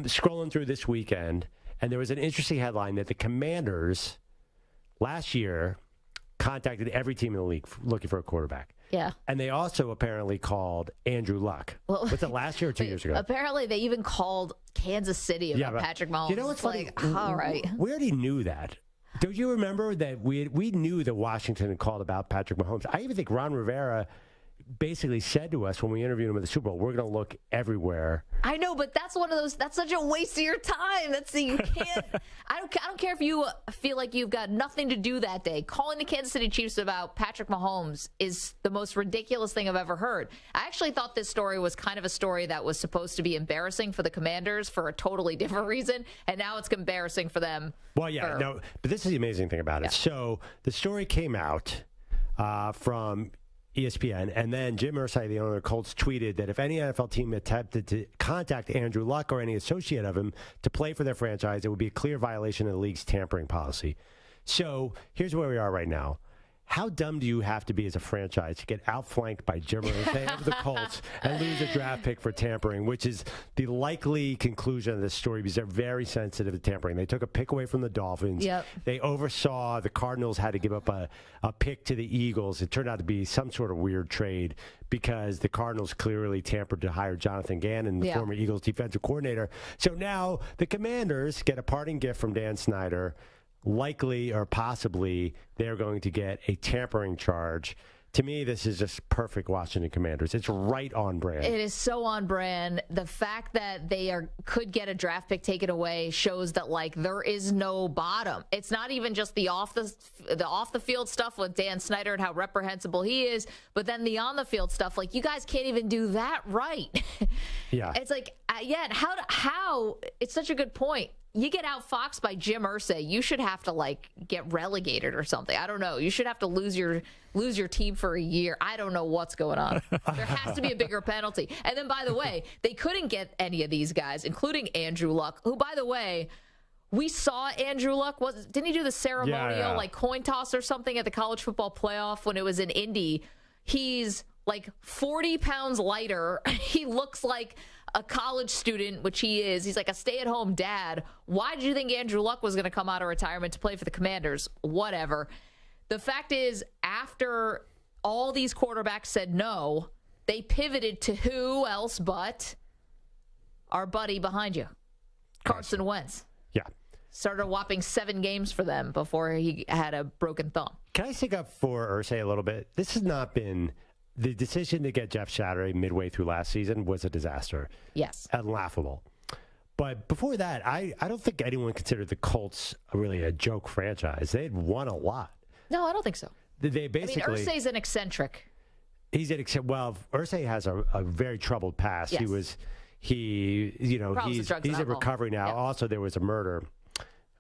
Scrolling through this weekend, and there was an interesting headline that the Commanders last year contacted every team in the league looking for a quarterback. Yeah. And they also apparently called Andrew Luck. Well, was it last year or 2 years ago? Apparently, they even called Kansas City about Patrick Mahomes. You know what's funny? Like, all right. We already knew that. Don't you remember that we knew that Washington had called about Patrick Mahomes? I even think Ron Rivera basically said to us when we interviewed him at the Super Bowl, we're going to look everywhere. I know, but that's one of those, that's such a waste of your time. You can't, I don't care if you feel like you've got nothing to do that day. Calling the Kansas City Chiefs about Patrick Mahomes is the most ridiculous thing I've ever heard. I actually thought this story was kind of a story that was supposed to be embarrassing for the Commanders for a totally different reason, and now it's embarrassing for them. Well, yeah, no, but this is the amazing thing about it. Yeah. So the story came out from ESPN, and then Jim Irsay, the owner of the Colts, tweeted that if any NFL team attempted to contact Andrew Luck or any associate of him to play for their franchise, it would be a clear violation of the league's tampering policy. So here's where we are right now. How dumb do you have to be as a franchise to get outflanked by Jim Irsay of the Colts and lose a draft pick for tampering, which is the likely conclusion of this story because they're very sensitive to tampering. They took a pick away from the Dolphins. Yep. They oversaw the Cardinals had to give up a pick to the Eagles. It turned out to be some sort of weird trade because the Cardinals clearly tampered to hire Jonathan Gannon, the former Eagles defensive coordinator. So now the Commanders get a parting gift from Dan Snyder. Likely or possibly they're going to get a tampering charge. To me, this is just perfect Washington Commanders. It's right on brand. It is so on brand. The fact that they could get a draft pick taken away shows that there is no bottom. It's not even just the off the field stuff with Dan Snyder and how reprehensible he is, but then the on the field stuff. You guys can't even do that right. Yeah, it's how it's such a good point. You get outfoxed by Jim Irsay, you should have to get relegated or something. I don't know. You should have to lose your team for a year. I don't know what's going on. There has to be a bigger penalty. And then, by the way, they couldn't get any of these guys, including Andrew Luck, who, by the way, we saw Andrew Luck. Didn't he do the ceremonial coin toss or something at the college football playoff when it was in Indy? He's 40 pounds lighter. He looks like a college student, which he is. He's like a stay-at-home dad. Why did you think Andrew Luck was going to come out of retirement to play for the Commanders? Whatever. The fact is, after all these quarterbacks said no, they pivoted to who else but our buddy behind you, Carson Wentz. Yeah. Started a whopping 7 games for them before he had a broken thumb. Can I stick up for Irsay a little bit? This has not been... The decision to get Jeff Saturday midway through last season was a disaster. Yes. And laughable. But before that, I don't think anyone considered the Colts really a joke franchise. They had won a lot. No, I don't think so. They basically... Irsay's an eccentric. Irsay has a very troubled past. Yes. He's in recovery now. Yeah. Also, there was a murder.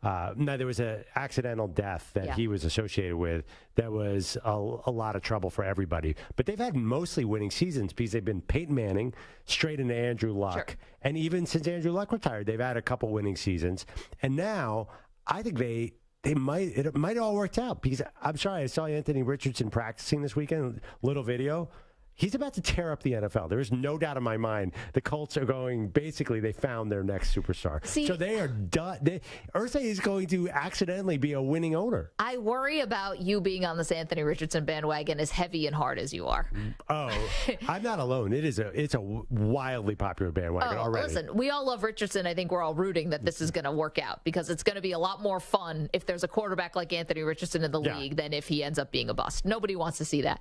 There was an accidental death that he was associated with that was a lot of trouble for everybody. But they've had mostly winning seasons because they've been Peyton Manning straight into Andrew Luck. Sure. And even since Andrew Luck retired, they've had a couple winning seasons. And now I think it might all worked out because I'm sorry, I saw Anthony Richardson practicing this weekend, little video. He's about to tear up the NFL. There is no doubt in my mind the Colts are they found their next superstar. So they are done. Irsay is going to accidentally be a winning owner. I worry about you being on this Anthony Richardson bandwagon as heavy and hard as you are. Oh, I'm not alone. It's a wildly popular bandwagon already. Listen, we all love Richardson. I think we're all rooting that this is going to work out because it's going to be a lot more fun if there's a quarterback like Anthony Richardson in the league than if he ends up being a bust. Nobody wants to see that.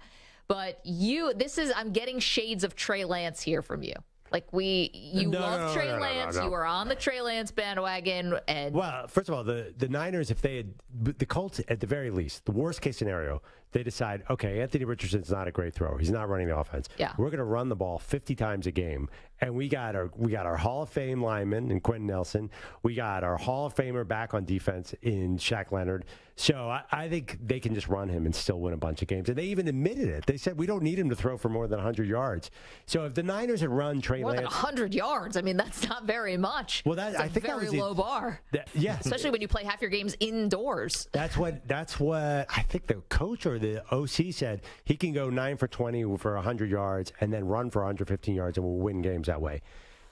But I'm getting shades of Trey Lance here from you. You love Trey Lance. You are on the Trey Lance bandwagon. And well, first of all, the Niners, if they had the Colts, at the very least, the worst case scenario, they decide, okay, Anthony Richardson's not a great thrower. He's not running the offense. Yeah. We're going to run the ball 50 times a game. And we got our Hall of Fame lineman in Quentin Nelson. We got our Hall of Famer back on defense in Shaq Leonard. So I think they can just run him and still win a bunch of games. And they even admitted it. They said, we don't need him to throw for more than 100 yards. So if the Niners had run Trey Lance... More than 100 yards. I mean, that's not very much. Well, I think that was a very low bar. Especially when you play half your games indoors. That's what I think the coach or the OC said. He can go 9 for 20 for 100 yards and then run for 115 yards and we'll win games that way.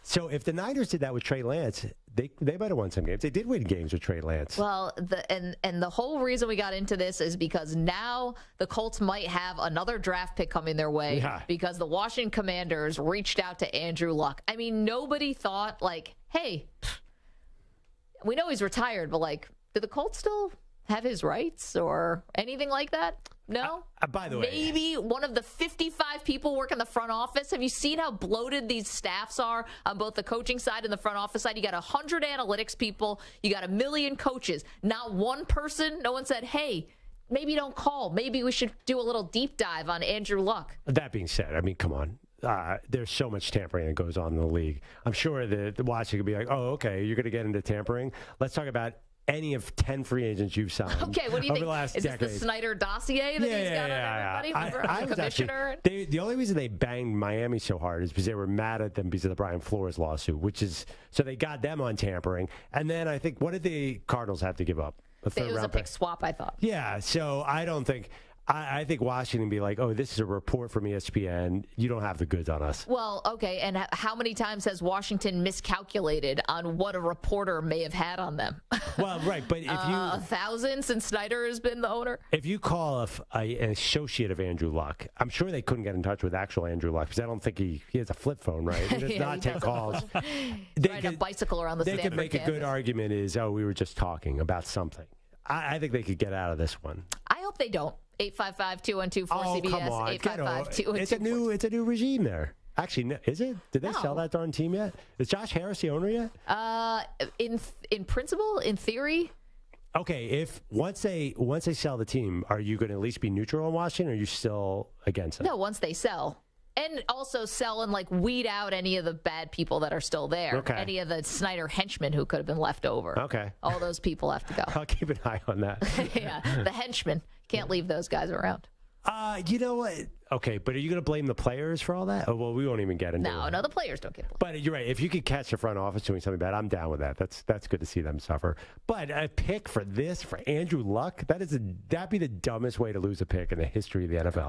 So if the Niners did that with Trey Lance, they might have won some games. They did win games with Trey Lance. Well, the whole reason we got into this is because now the Colts might have another draft pick coming their way because the Washington Commanders reached out to Andrew Luck. I mean, nobody thought like, hey, we know he's retired, but like, do the Colts still have his rights or anything like that? No? By the way, maybe one of the 55 people working the front office. Have you seen how bloated these staffs are on both the coaching side and the front office side? You got 100 analytics people. You got 1 million coaches. Not one person, no one said, hey, maybe don't call. Maybe we should do a little deep dive on Andrew Luck. That being said, I mean, come on. There's so much tampering that goes on in the league. I'm sure the Washington could be like, oh, okay, you're going to get into tampering. Let's talk about any of 10 free agents you've signed. Okay, what do you think? Is this the Snyder dossier that he's got on everybody? I commissioner? The only reason they banged Miami so hard is because they were mad at them because of the Brian Flores lawsuit, so they got them on tampering. And then I think, what did the Cardinals have to give up? It was a pick swap, I thought. Yeah, so I don't think... I think Washington be like, oh, this is a report from ESPN. You don't have the goods on us. Well, okay, and how many times has Washington miscalculated on what a reporter may have had on them? Well, right, but if you... 1,000 since Snyder has been the owner? If you call an associate of Andrew Luck, I'm sure they couldn't get in touch with actual Andrew Luck because I don't think he has a flip phone, right? He does not take calls. He's riding a bicycle around the Stanford They could make campus. a good argument is, oh, we were just talking about something. I think they could get out of this one. I hope they don't. 855-212-4CBS. Oh, come on. 855-212-4CBS. It's a new regime there. Actually, is it? Did they sell that darn team yet? Is Josh Harris the owner yet? In principle, in theory. Okay, if once they sell the team, are you going to at least be neutral on Washington, or are you still against it? No, once they sell. And also sell and like weed out any of the bad people that are still there. Okay. Any of the Snyder henchmen who could have been left over. Okay. All those people have to go. I'll keep an eye on that. Yeah, the henchmen. Can't leave those guys around. You know what? Okay, but are you going to blame the players for all that? Oh, well, we won't even get into it. No, the players don't get blamed. But you're right. If you could catch the front office doing something bad, I'm down with that. That's good to see them suffer. But a pick for Andrew Luck, that'd be the dumbest way to lose a pick in the history of the NFL.